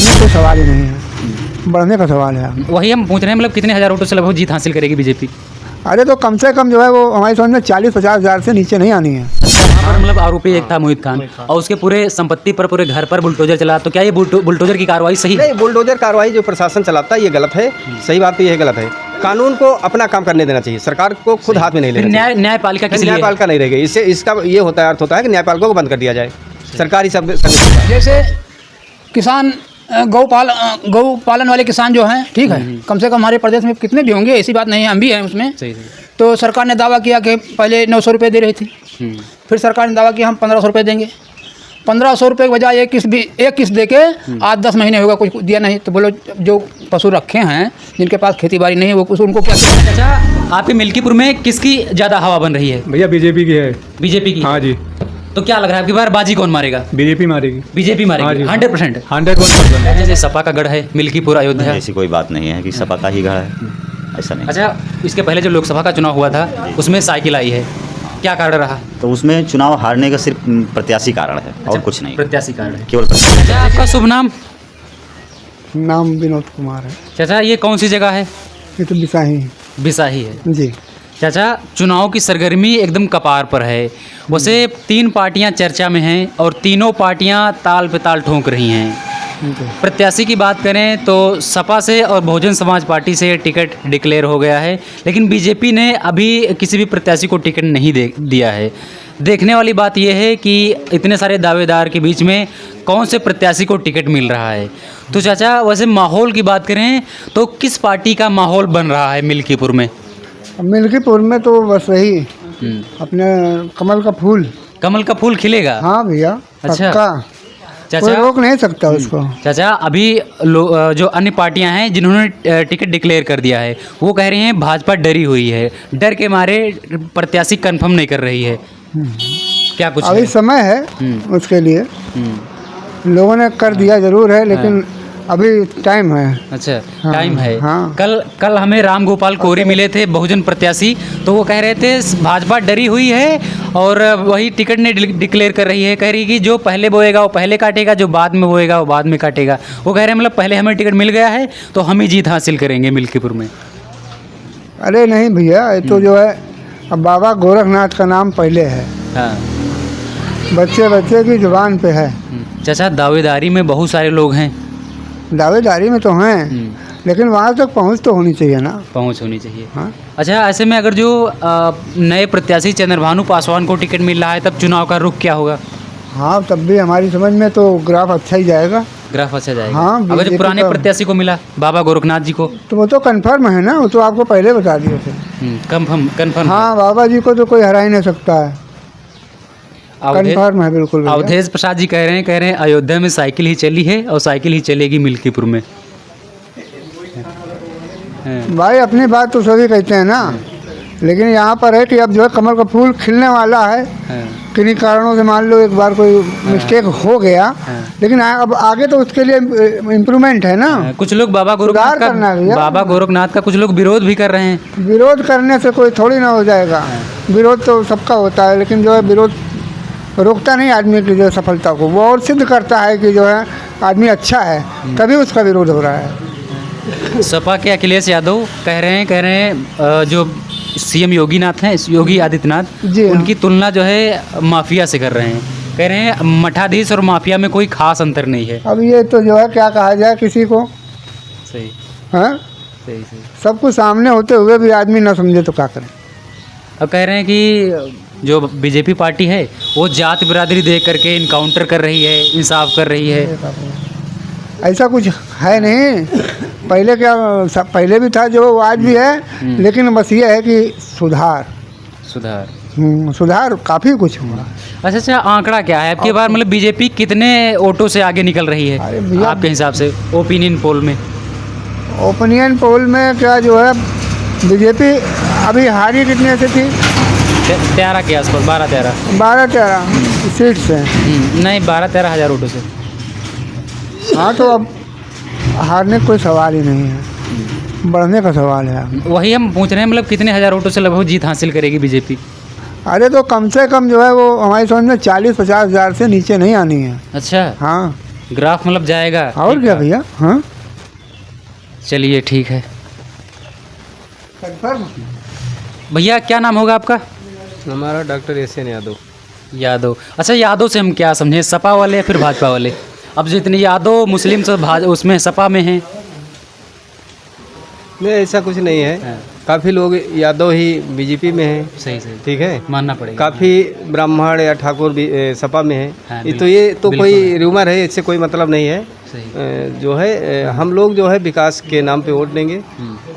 हारने कोई सवाल ही नहीं है, बढ़ने का सवाल है। वही हम पूछ रहे हैं, मतलब कितने हज़ार वोटों से लगभग जीत हासिल करेगी बीजेपी? अरे तो कम से कम जो है वो हमारी समझ में 40-50 हज़ार से नीचे नहीं आनी है। वहाँ पर मतलब आरोपी एक था मोहित खान, और उसके पूरे संपत्ति पर, पूरे घर पर बुलडोजर चला, तो क्या ये बुलडोजर की कार्रवाई सही है? नहीं, बुलडोजर कार्रवाई जो प्रशासन चलाता है ये गलत है। सही बात तो ये गलत है। कानून को अपना काम करने देना चाहिए, सरकार को खुद हाथ में नहीं लेना चाहिए। न्यायपालिका किस लिए है? न्यायपालिका नहीं रहेगी, इससे इसका ये होता है, अर्थ होता है कि न्यायपालिका को बंद कर दिया जाए, सरकारी सब। जैसे किसान गौ पालन वाले किसान जो हैं, ठीक है, कम से कम हमारे प्रदेश में कितने भी होंगे, ऐसी बात नहीं है, हम भी हैं उसमें। सही। तो सरकार ने दावा किया कि पहले 900 रुपये दे रही थी, फिर सरकार ने दावा किया हम 1500 रुपये देंगे। 1500 रुपये के बजाय एक किस्त दे के आज 10 महीने होगा कुछ दिया नहीं। तो बोलो जो पशु रखे हैं, जिनके पास खेती बाड़ी नहीं है, वो कुछ उनको क्या? अच्छा, आपके मिल्कीपुर में किसकी ज़्यादा हवा बन रही है? भैया बीजेपी की है। बीजेपी की? हाँ जी। तो क्या लग रहा है आपकी बार बाजी कौन मारेगा? बीजेपी मारेगी। बीजेपी मारेगी 100%? 101%। जैसे सपा का गढ़ है मिल्कीपुर अयोध्या। ऐसी कोई बात नहीं है कि सपा का ही गढ़ है, ऐसा नहीं। अच्छा, इसके पहले जो लोकसभा का चुनाव हुआ था उसमें साइकिल आई है, क्या कारण रहा? तो उसमें चुनाव हारने का सिर्फ प्रत्याशी कारण है और कुछ नहीं, प्रत्याशी कारण है, केवल प्रत्याशी। अच्छा, आपका शुभ नाम? नाम विनोद कुमार है। चाचा, ये कौन सी जगह है? ये तो बिसाही बिसाही है जी। चाचा, चुनाव की सरगर्मी एकदम कपार पर है। वैसे 3 पार्टियां चर्चा में हैं और तीनों पार्टियां ताल पे ताल ठोंक रही हैं। प्रत्याशी की बात करें तो सपा से और बहुजन समाज पार्टी से टिकट डिक्लेयर हो गया है, लेकिन बीजेपी ने अभी किसी भी प्रत्याशी को टिकट नहीं दिया है। देखने वाली बात यह है कि इतने सारे दावेदार के बीच में कौन से प्रत्याशी को टिकट मिल रहा है। तो चाचा, वैसे माहौल की बात करें तो किस पार्टी का माहौल बन रहा है मिल्कीपुर में? मिल्कीपुर में तो बस वही अपने कमल का फूल। कमल का फूल खिलेगा? हाँ भैया, अच्छा। कोई चाचा रोक नहीं सकता उसको। चाचा, अभी जो अन्य पार्टियां हैं जिन्होंने टिकट डिक्लेयर कर दिया है, वो कह रही हैं भाजपा डरी हुई है, डर के मारे प्रत्याशी कंफर्म नहीं कर रही है। क्या कुछ अभी है? समय है उसके लिए, लोगों ने कर दिया जरूर है, लेकिन अभी टाइम है। अच्छा, हाँ, टाइम है। हाँ। कल हमें राम गोपाल कोरी मिले थे, बहुजन प्रत्याशी, तो वो कह रहे थे भाजपा डरी हुई है और वही टिकट नहीं डिक्लेयर कर रही है। कह रही कि जो पहले बोएगा वो पहले काटेगा, जो बाद में बोएगा वो बाद में काटेगा। वो कह रहे हैं मतलब पहले हमें टिकट मिल गया है तो हम ही जीत हासिल करेंगे मिल्कीपुर में। अरे नहीं भैया, ये तो जो है अब बाबा गोरखनाथ का नाम पहले है, हाँ। बच्चे बच्चे की जुबान पे है। चाचा, दावेदारी में बहुत सारे लोग हैं। दावेदारी में तो हैं, लेकिन वहाँ तक पहुँच तो होनी चाहिए ना। पहुंच होनी चाहिए। हाँ। अच्छा, ऐसे में अगर जो नए प्रत्याशी चंद्रभानु पासवान को टिकट मिल रहा है, तब चुनाव का रुख क्या होगा? हाँ, तब भी हमारी समझ में तो ग्राफ अच्छा ही जाएगा। ग्राफ अच्छा जाएगा। हाँ, अगर जो पुराने प्रत्याशी को मिला, बाबा गोरखनाथ जी को, तो वो तो कंफर्म है ना, वो तो आपको पहले बता दिए थे। कंफर्म। हाँ, बाबा जी को तो कोई हरा ही नहीं सकता है, कंफर्म है बिल्कुल। अवधेश प्रसाद जी कह रहे हैं अयोध्या में साइकिल ही चली है और साइकिल ही चलेगी मिल्कीपुर में। भाई अपनी बात तो सभी कहते हैं ना, लेकिन यहाँ पर है कि अब जो है कमल का फूल खिलने वाला है। किन्हीं कारणों से मान लो एक बार कोई मिस्टेक हो गया, लेकिन अब आगे तो उसके लिए इम्प्रूवमेंट है ना। कुछ लोग बाबा गोरखनाथ का कुछ लोग विरोध भी कर रहे हैं। विरोध करने से कोई थोड़ी ना हो जाएगा, विरोध तो सबका होता है, लेकिन जो है विरोध रोकता नहीं आदमी की जो सफलता को, वो और सिद्ध करता है कि जो है आदमी अच्छा है, तभी उसका विरोध हो रहा है। सपा के अखिलेश यादव कह रहे हैं जो सीएम योगी आदित्यनाथ, उनकी तुलना जो है माफिया से कर रहे हैं। कह रहे हैं मठाधीश और माफिया में कोई खास अंतर नहीं है। अब ये तो जो है क्या कहा जाए किसी को। सही। हाँ, सही। सब कुछ सामने होते हुए भी आदमी ना समझे तो क्या करें। अब कह रहे हैं कि जो बीजेपी पार्टी है वो जात बिरादरी देख करके इनकाउंटर कर रही है, इंसाफ कर रही है। ऐसा कुछ है नहीं, पहले पहले भी था जो आज भी है, लेकिन बस ये है कि सुधार काफ़ी कुछ हुआ। अच्छा, आंकड़ा क्या है आपकी बार, मतलब बीजेपी कितने वोटों से आगे निकल रही है आपके हिसाब से ओपिनियन पोल में? ओपिनियन पोल में क्या जो है बीजेपी अभी हारी कितने से थी? 13 के आसपास, 12-13 सीट से। नहीं, 12-13 हज़ार वोटों से। हाँ, तो अब हारने कोई सवाल ही नहीं है, बढ़ने का सवाल है। वही हम पूछ रहे हैं, मतलब कितने हज़ार वोटों से लगभग जीत हासिल करेगी बीजेपी? अरे तो कम से कम जो है वो हमारी समझ में 40-50 हज़ार से नीचे नहीं आनी है। अच्छा। हाँ, ग्राफ मतलब जाएगा। और क्या भैया। हाँ चलिए ठीक है। भैया क्या नाम होगा आपका? हमारा डॉक्टर एस.एन. यादव। यादव। अच्छा, यादव से हम क्या समझें, सपा वाले या फिर भाजपा वाले? अब जितने यादव मुस्लिम सब उसमें सपा में हैं। नहीं, ऐसा कुछ नहीं है। काफ़ी लोग यादव ही बीजेपी में हैं। सही सही ठीक है, मानना पड़ेगा। काफ़ी ब्राह्मण या ठाकुर भी सपा में है। हाँ, ये तो कोई रूमर है, इससे कोई मतलब नहीं है। सही। जो है हम लोग जो है विकास के नाम पे वोट देंगे।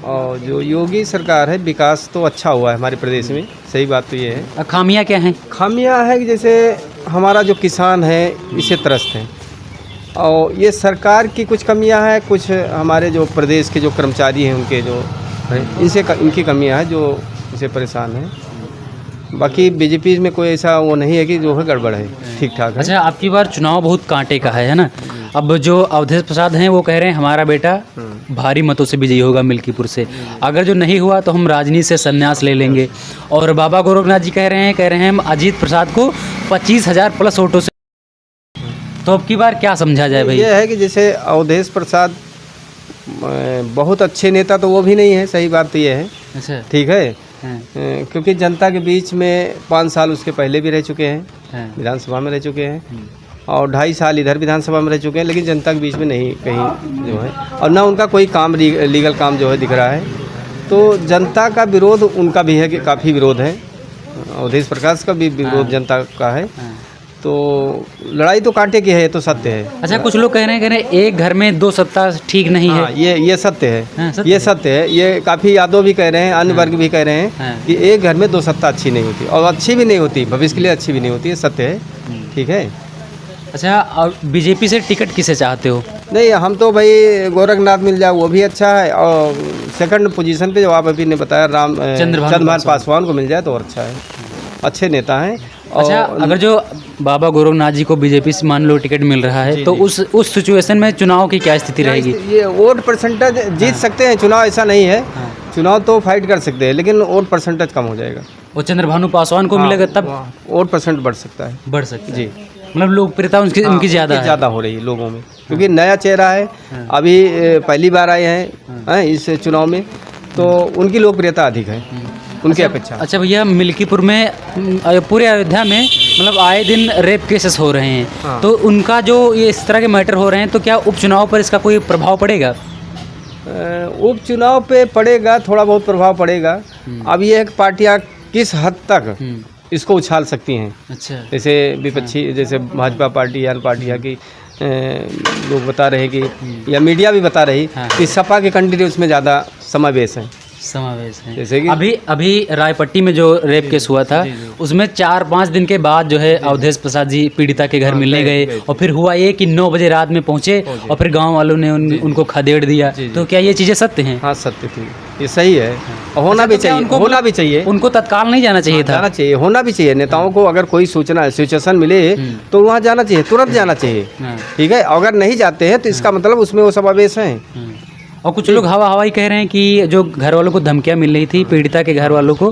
और जो योगी सरकार है, विकास तो अच्छा हुआ है हमारे प्रदेश में। सही बात तो ये है। खामियां क्या हैं? खामियां है कि जैसे हमारा जो किसान है इससे त्रस्त है, और ये सरकार की कुछ कमियां हैं, कुछ हमारे जो प्रदेश के जो कर्मचारी हैं उनके जो है इनकी कमियां हैं जो इसे परेशान हैं। बाकी बीजेपी में कोई ऐसा वो नहीं है कि जो है गड़बड़ है, ठीक ठाक है। अच्छा, आपकी बार चुनाव बहुत कांटे का है ना? अब जो अवधेश प्रसाद हैं वो कह रहे हैं हमारा बेटा भारी मतों से विजयी होगा मिल्कीपुर से, अगर जो नहीं हुआ तो हम राजनीति से संन्यास ले लेंगे। और बाबा गोरखनाथ जी कह रहे हैं हम अजीत प्रसाद को 25,000 प्लस वोटों से। तो अब की बार क्या समझा जाए भाई? ये है कि जैसे अवधेश प्रसाद बहुत अच्छे नेता तो वो भी नहीं है। सही बात तो ये है। अच्छा। ठीक है। हाँ। क्योंकि जनता के बीच में 5 साल उसके पहले भी रह चुके हैं, हाँ। विधानसभा में रह चुके हैं, और 2.5 साल इधर विधानसभा में रह चुके हैं, लेकिन जनता के बीच में नहीं कहीं जो है, और ना उनका कोई काम लीगल काम जो है दिख रहा है। तो जनता का विरोध उनका भी है कि काफ़ी विरोध है, अवधेश प्रकाश का भी विरोध जनता का है। तो लड़ाई तो कांटे की है, ये तो सत्य है। अच्छा, कुछ लोग कह रहे हैं एक घर में 2 सत्ता ठीक नहीं है। हाँ, ये सत्य है। हाँ, सत्य ये है। सत्य है। ये काफ़ी यादव भी कह रहे हैं, अन्य वर्ग भी कह रहे हैं हाँ। कि एक घर में 2 सत्ता अच्छी नहीं होती, और अच्छी भी नहीं होती, भविष्य के लिए अच्छी भी नहीं होती। ये सत्य है। ठीक है। अच्छा, और बीजेपी से टिकट किसे चाहते हो? नहीं, हम तो भाई गोरखनाथ मिल जाए वो भी अच्छा है, और सेकंड पोजीशन पे जो आप अभी ने बताया चंद्रभान पासवान को मिल जाए तो और अच्छा है। अच्छे नेता हैं। अच्छा, अगर जो बाबा गोरखनाथ जी को बीजेपी से मान लो टिकट मिल रहा है, तो उस सिचुएशन में चुनाव की क्या स्थिति रहेगी? ये वोट परसेंटेज जीत सकते हैं, चुनाव ऐसा नहीं है। चुनाव तो फाइट कर सकते हैं, लेकिन वोट परसेंटेज कम हो जाएगा। वो चंद्रभानु पासवान को मिलेगा तब वोट परसेंट बढ़ सकता है। बढ़ सकता है। जी, मतलब लोकप्रियता उनकी ज़्यादा हो रही है लोगों में, क्योंकि नया चेहरा है। अभी पहली बार आए हैं इस चुनाव में, तो उनकी लोकप्रियता अधिक है उनकी अपेक्षा। अच्छा भैया, मिल्कीपुर में पूरे अयोध्या में मतलब आए दिन रेप केसेस हो रहे हैं। हाँ। तो उनका जो ये इस तरह के मैटर हो रहे हैं, तो क्या उपचुनाव पर इसका कोई प्रभाव पड़ेगा? उपचुनाव पे पड़ेगा, थोड़ा बहुत प्रभाव पड़ेगा। अब ये है कि पार्टियाँ किस हद तक इसको उछाल सकती हैं। अच्छा। जैसे विपक्षी, जैसे भाजपा पार्टी या पार्टियाँ की लोग बता रहे कि, या मीडिया भी बता रही कि सपा के कैंडिडेट उसमें ज़्यादा समावेश है। जैसे कि अभी रायपट्टी में जो रेप केस हुआ था, उसमें 4-5 दिन के बाद जो है अवधेश प्रसाद जी पीड़िता के घर मिलने गए, और फिर हुआ ये कि 9 बजे रात में पहुंचे, और फिर गांव वालों ने उनको खदेड़ दिया। तो क्या ये चीज़ें सत्य हैं? हाँ, सत्य थी, ये सही है। होना भी चाहिए, होना भी चाहिए। उनको तत्काल नहीं जाना चाहिए था? जाना चाहिए, होना भी चाहिए। नेताओं को अगर कोई सिचुएशन मिले तो वहाँ जाना चाहिए, तुरंत जाना चाहिए। ठीक है। अगर नहीं जाते हैं तो इसका मतलब उसमें वो समावेश हैं। और कुछ लोग हवाई कह रहे हैं कि जो घर वालों को धमकियां मिल रही थी, पीड़िता के घर वालों को,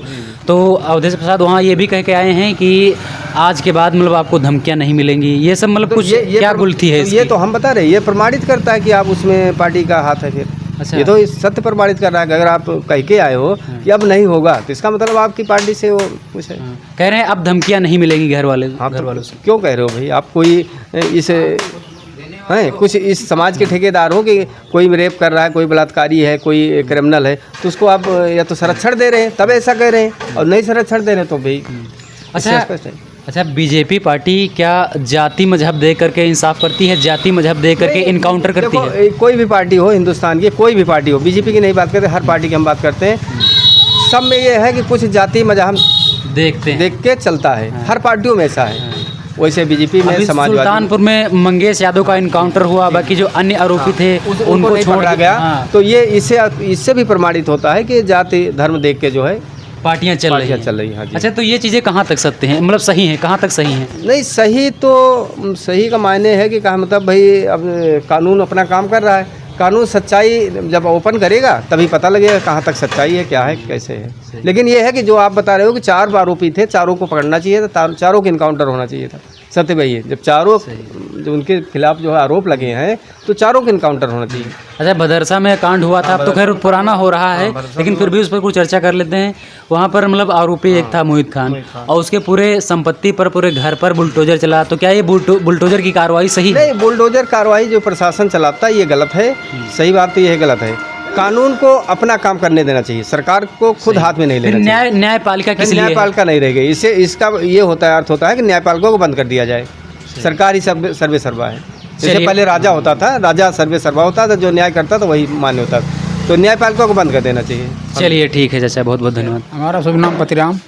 तो अवधेश प्रसाद वहाँ ये भी कह के आए हैं कि आज के बाद मतलब आपको धमकियां नहीं मिलेंगी। ये सब मतलब तो कुछ ये क्या गुलथी है इसकी? ये तो हम बता रहे हैं, ये प्रमाणित करता है कि आप उसमें पार्टी का हाथ है। फिर अच्छा। ये तो सत्य प्रमाणित कर रहा है कि अगर आप कह के आए हो कि अब नहीं होगा, तो इसका मतलब आपकी पार्टी से वो कुछ है। कह रहे हैं अब धमकियां नहीं मिलेंगी घर वालों से। क्यों कह रहे हो भाई? आप कोई इस हैं कुछ इस समाज के ठेकेदार हो कि कोई रेप कर रहा है, कोई बलात्कारी है, कोई क्रिमिनल है, तो उसको आप या तो संरक्षण दे रहे हैं तब ऐसा कह रहे हैं, और नहीं संरक्षण दे रहे हैं तो भाई। अच्छा, बीजेपी पार्टी क्या जाति मजहब दे करके इंसाफ करती है? जाति मजहब दे करके इनकाउंटर करती है? कोई भी पार्टी हो, हिंदुस्तान की कोई भी पार्टी हो, बीजेपी की नहीं बात करते, हर पार्टी की हम बात करते हैं। सब में ये है कि कुछ जाति मजहब देख के चलता है। हर पार्टियों में ऐसा है। वैसे बीजेपी में समाजवादी, सुल्तानपुर में मंगेश यादव का इनकाउंटर हुआ, बाकी जो अन्य आरोपी थे उनको नहीं छोड़ा गया। तो ये इससे भी प्रमाणित होता है कि जाति धर्म देख के जो है पार्टियां चल रही हैं। हाँ जी। अच्छा, तो ये चीज़ें कहाँ तक सत्य हैं, मतलब सही हैं, कहाँ तक सही हैं? नहीं, सही तो सही का मायने है कि कहा मतलब भाई अब कानून अपना काम कर रहा है। कानून सच्चाई जब ओपन करेगा तभी पता लगेगा कहाँ तक सच्चाई है, क्या है, कैसे है। लेकिन ये है कि जो आप बता रहे हो कि 4 आरोपी थे, चारों को पकड़ना चाहिए था, चारों के इनकाउंटर होना चाहिए था। सत्य वही है, जब चारों जो उनके खिलाफ जो है आरोप लगे हैं तो चारों का इनकाउंटर होना चाहिए। अच्छा, भदरसा में कांड हुआ था, अब तो खैर पुराना हो रहा है, लेकिन फिर भी उस पर कुछ चर्चा कर लेते हैं। वहाँ पर मतलब आरोपी एक था मोहित खान, और उसके पूरे संपत्ति पर, पूरे घर पर बुलडोजर चला। तो क्या ये बुलडोजर की कार्रवाई सही है? नहीं, बुलडोजर कार्रवाई जो प्रशासन चलाता है ये गलत है। सही बात तो ये गलत है। कानून को अपना काम करने देना चाहिए, सरकार को खुद हाथ में नहीं लेना चाहिए। न्यायपालिका किस लिए? न्यायपालिका नहीं रह गई, इससे इसका ये होता है, अर्थ होता है कि न्यायपालिका को बंद कर दिया जाए। सरकार ही सर्वे सर्वा है। जैसे पहले राजा होता था, राजा सर्वे सर्वा होता था, जो न्याय करता था वही मान्य होता था। तो न्यायपालिका को बंद कर देना चाहिए। चलिए ठीक है चाचा, बहुत बहुत धन्यवाद। हमारा शुभ नाम पतिराम।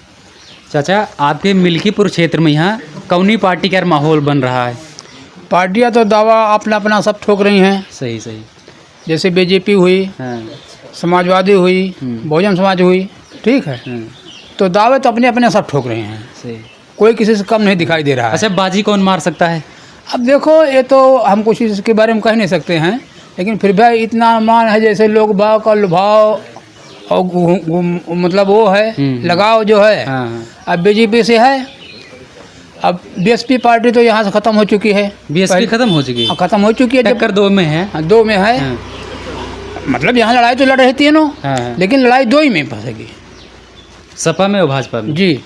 चाचा, आपके मिल्कीपुर क्षेत्र में यहाँ कौनी पार्टी का माहौल बन रहा है? पार्टियाँ तो दावा अपना अपना सब ठोक रही हैं। सही सही। जैसे बीजेपी हुई, हाँ, समाजवादी हुई, बहुजन समाज हुई, ठीक है। हाँ, तो दावे तो अपने अपने सब ठोक रहे हैं, सही। कोई किसी से कम नहीं दिखाई दे रहा है। अच्छा, बाजी कौन मार सकता है? अब देखो, ये तो हम कुछ इसके बारे में कह नहीं सकते हैं, लेकिन फिर भी इतना मान है, जैसे लोग भाव का लुभाव और मतलब वो है लगाव जो है। हाँ, अब बीजेपी से है, अब बीएसपी पार्टी तो यहाँ से ख़त्म हो चुकी है। बीएसपी खत्म हो चुकी है? ख़त्म हो चुकी है, जब टक्कर दो में है। हाँ, दो में है। हाँ, मतलब यहाँ लड़ाई तो लड़ रही थी नो, हाँ, लेकिन लड़ाई दो ही में फंसेगी। सपा में और भाजपा में? जी।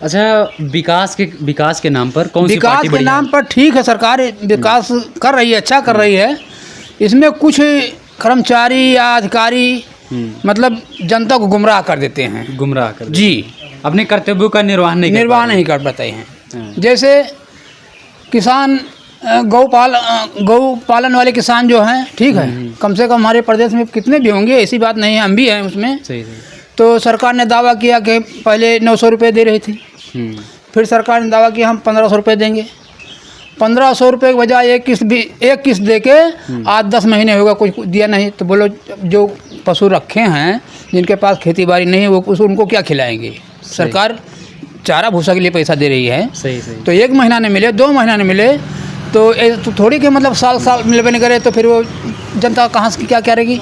अच्छा, विकास के नाम पर कौन सी विकास पार्टी के बढ़िया नाम है? पर ठीक है, सरकार विकास कर रही है, अच्छा कर रही है। इसमें कुछ कर्मचारी या अधिकारी मतलब जनता को गुमराह कर देते हैं। गुमराह कर जी, अपने कर्तव्यों का निर्वाह नहीं कर पाते हैं। हाँ। जैसे किसान गौ पालन वाले किसान जो हैं, ठीक है, कम से कम हमारे प्रदेश में कितने भी होंगे, ऐसी बात नहीं है, हम भी हैं उसमें। सही सही। तो सरकार ने दावा किया कि पहले 900 रुपये दे रही थी, फिर सरकार ने दावा किया हम 1500 रुपये देंगे। 1500 रुपये के बजाय एक किस्त दे के 8-10 महीने होगा कुछ दिया नहीं। तो बोलो, जो पशु रखे हैं, जिनके पास खेती बाड़ी नहीं है, वो उनको क्या खिलाएंगे? सरकार चारा भूसा के लिए पैसा दे रही है। सही सही। तो 1 महीना नहीं मिले, 2 महीना नहीं मिले, तो थोड़ी के मतलब साल मिलबे नहीं करे, तो फिर वो जनता कहाँ से क्या करेगी?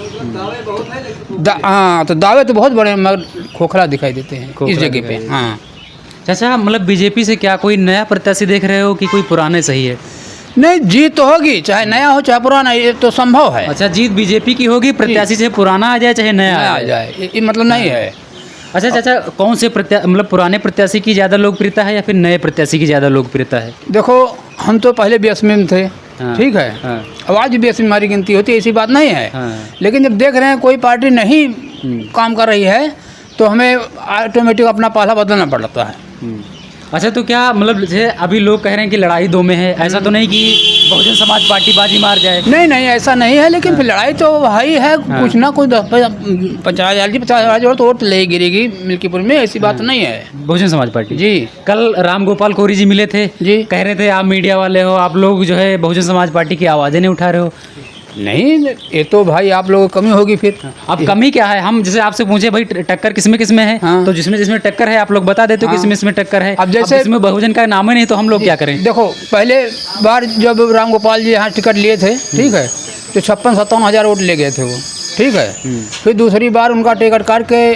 हाँ, तो दावे तो बहुत बड़े मगर खोखला दिखाई देते हैं इस जगह पे। हाँ चाचा, मतलब बीजेपी से क्या कोई नया प्रत्याशी देख रहे हो कि कोई पुराने सही है? नहीं, जीत तो होगी, चाहे नया हो चाहे पुराना, ये तो संभव है। अच्छा, जीत बीजेपी की होगी, प्रत्याशी से पुराना आ जाए चाहे नया आ जाए, ये मतलब नहीं है। अच्छा चाचा, कौन से मतलब पुराने प्रत्याशी की ज़्यादा लोकप्रियता है या फिर नए प्रत्याशी की ज़्यादा लोकप्रियता है? देखो, हम तो पहले बीएसपी में थे, हाँ, ठीक है। हाँ, अब आज भी बीएसपी में हमारी गिनती होती है, ऐसी बात नहीं है। हाँ, लेकिन जब देख रहे हैं कोई पार्टी नहीं काम कर रही है, तो हमें ऑटोमेटिक अपना पाला बदलना पड़ता है। अच्छा, तो क्या मतलब जैसे अभी लोग कह रहे हैं कि लड़ाई दो में है, ऐसा तो नहीं कि बहुजन समाज पार्टी बाजी मार जाए? नहीं नहीं, ऐसा नहीं है, लेकिन फिर लड़ाई तो भाई है। कुछ ना कुछ 50,000 और तो वोट ले गिरेगी मिल्कीपुर में, ऐसी बात नहीं है। बहुजन समाज पार्टी जी। कल राम गोपाल कोरी जी मिले थे जी, कह रहे थे आप मीडिया वाले हो, आप लोग जो है बहुजन समाज पार्टी की आवाज़ें नहीं उठा रहे हो। नहीं, ये तो भाई आप लोगों की कमी होगी फिर। अब कमी क्या है? हम जैसे आपसे पूछे भाई टक्कर किसमें है, हाँ। तो जिसमें टक्कर है आप लोग बता देते हो किसमें टक्कर है। अब जैसे इसमें बहुजन का नाम ही नहीं, तो हम लोग क्या करें? देखो, पहले बार जब राम गोपाल जी यहाँ टिकट लिए थे, ठीक है, तो 56-57 हज़ार वोट ले गए थे वो, ठीक है। फिर दूसरी बार उनका टिकट काट के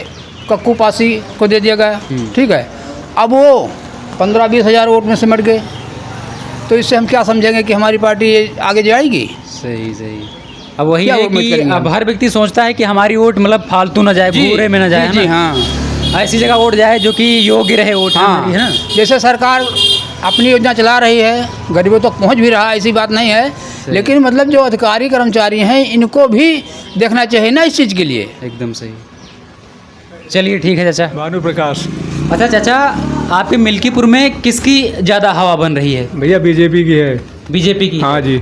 कक्कू पासी को दे दिया गया, ठीक है। अब वो 15-20 हज़ार वोट में सिमट गए, तो इससे हम क्या समझेंगे कि हमारी पार्टी आगे जाएगी? सही सही। अब वही क्या है उम्मीद कि करेंगे अब हम? हर व्यक्ति सोचता है कि हमारी वोट मतलब फालतू ना जाए, भूरे में ना जाए, जी, है ना? हाँ। ऐसी जगह वोट जाए जो कि योग्य रहे वोट हमारी, है हाँ, ना? जैसे सरकार अपनी योजना चला रही है, गरीबों तक पहुंच भी रहा है, ऐसी बात नहीं है। लेकिन मतलब जो अधिकारी कर्मचारी हैं, इनको भी देखना चाहिए ना इस चीज़ के लिए। एकदम सही। चलिए ठीक है चाचा। भानु प्रकाश। अच्छा चाचा, आपके मिल्कीपुर में किसकी ज़्यादा हवा बन रही है? भैया बीजेपी की है। बीजेपी की? हाँ जी।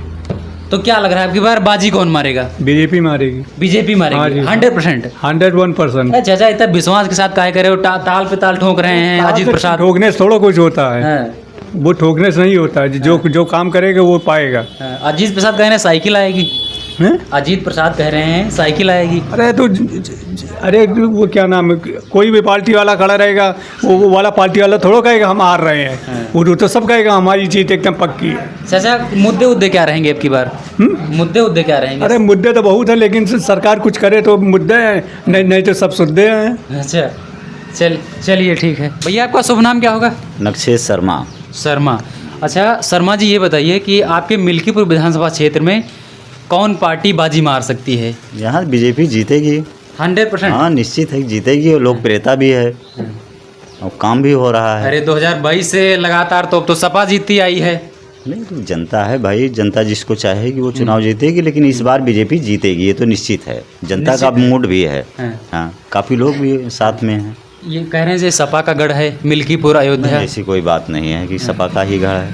तो क्या लग रहा है आपकी बार बाजी कौन मारेगा? बीजेपी मारेगी। बीजेपी हाँ मारेगी जी। 100%? 101%। चाचा, इतना विश्वास के साथ काहे करे हो? ताल पे ताल ठोक रहे हैं अजीत प्रसाद। ठोकने से थोड़ा कुछ होता है, हाँ, वो ठोकने से नहीं होता है। जो काम करेगा वो पाएगा। हाँ, अजीत प्रसाद कह रहे हैं साइकिल आएगी। हैं? अजीत प्रसाद कह रहे हैं साइकिल आएगी। अरे तो अरे वो क्या नाम है, कोई भी पार्टी वाला खड़ा रहेगा, वो वाला पार्टी वाला थोड़ा कहेगा हम हार रहे हैं। वो तो सब कहेगा हमारी जीत एकदम पक्की है। चाचा, मुद्दे क्या रहेंगे अब की बार? मुद्दे क्या रहेंगे? अरे मुद्दे तो बहुत है, लेकिन सरकार कुछ करे तो मुद्दे हैं, नहीं तो सब सुद्दे हैं। अच्छा, चलिए ठीक है। भैया, आपका शुभ नाम क्या होगा? नक्शेश शर्मा। शर्मा। अच्छा शर्मा जी, ये बताइए कि आपके मिल्कीपुर विधानसभा क्षेत्र में कौन पार्टी बाजी मार सकती है? यहाँ बीजेपी जीतेगी। 100%? हाँ, निश्चित है जीतेगी, और लोकप्रियता भी है और काम भी हो रहा है। अरे 2022 से लगातार तो अब तो सपा जीतती आई है। नहीं तो जनता है भाई, जनता जिसको चाहेगी वो चुनाव जीतेगी, लेकिन इस बार बीजेपी जीतेगी, ये तो निश्चित है। जनता का मूड भी है। हाँ, काफ़ी लोग भी साथ में हैं। ये कह रहे हैं जे सपा का गढ़ है मिल्कीपुर अयोध्या। ऐसी कोई बात नहीं है कि सपा का ही गढ़ है,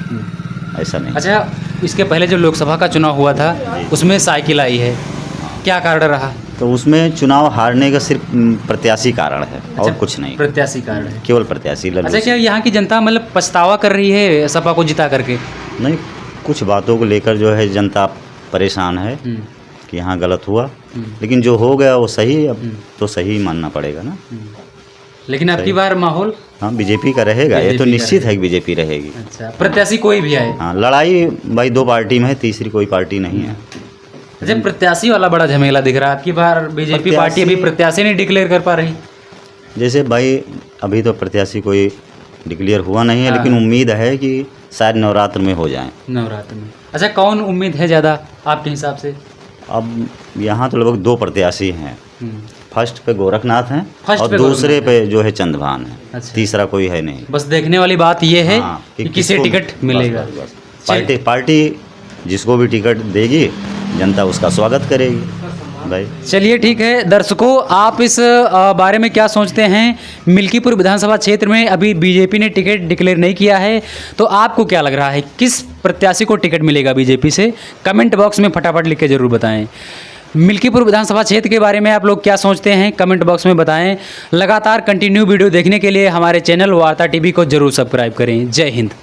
ऐसा नहीं। अच्छा, इसके पहले जो लोकसभा का चुनाव हुआ था उसमें साइकिल आई है, क्या कारण रहा? तो उसमें चुनाव हारने का सिर्फ प्रत्याशी कारण है और कुछ नहीं। प्रत्याशी कारण है, केवल प्रत्याशी लड़। अच्छा, क्या यहाँ की जनता मतलब पछतावा कर रही है सपा को जिता करके? नहीं, कुछ बातों को लेकर जो है जनता परेशान है कि यहाँ गलत हुआ, लेकिन जो हो गया वो सही, अब तो सही मानना पड़ेगा ना। लेकिन अब की बार माहौल हाँ बीजेपी का रहेगा, ये तो निश्चित है कि बीजेपी रहेगी। अच्छा, प्रत्याशी कोई भी आए? हाँ, लड़ाई भाई दो पार्टी में है, तीसरी कोई पार्टी नहीं है। अच्छा, प्रत्याशी वाला बड़ा झमेला दिख रहा है। अब की बार बीजेपी पार्टी अभी प्रत्याशी नहीं डिक्लेयर कर पा रही। जैसे भाई अभी तो प्रत्याशी कोई डिक्लेयर हुआ नहीं है, लेकिन उम्मीद है कि शायद नवरात्र में हो जाए। नवरात्र में? अच्छा, कौन उम्मीद है ज़्यादा आपके हिसाब से? अब यहाँ तो लगभग दो प्रत्याशी हैं। फर्स्ट पे गोरखनाथ हैं फर्स्ट और पे दूसरे पे जो है चंद्रभान है। अच्छा। तीसरा कोई है नहीं। बस देखने वाली बात यह है हाँ, कि किसे किसको- टिकट बस, मिलेगा। बस, बस। पार्टी जिसको भी टिकट देगी जनता उसका स्वागत करेगी भाई। चलिए ठीक है दर्शकों, आप इस बारे में क्या सोचते हैं? मिल्कीपुर विधानसभा क्षेत्र में अभी बीजेपी ने टिकट डिक्लेयर नहीं किया है, तो आपको क्या लग रहा है किस प्रत्याशी को टिकट मिलेगा बीजेपी से? कमेंट बॉक्स में फटाफट लिख के ज़रूर बताएं। मिल्कीपुर विधानसभा क्षेत्र के बारे में आप लोग क्या सोचते हैं कमेंट बॉक्स में बताएं। लगातार कंटिन्यू वीडियो देखने के लिए हमारे चैनल वार्ता टीवी को जरूर सब्सक्राइब करें। जय हिंद।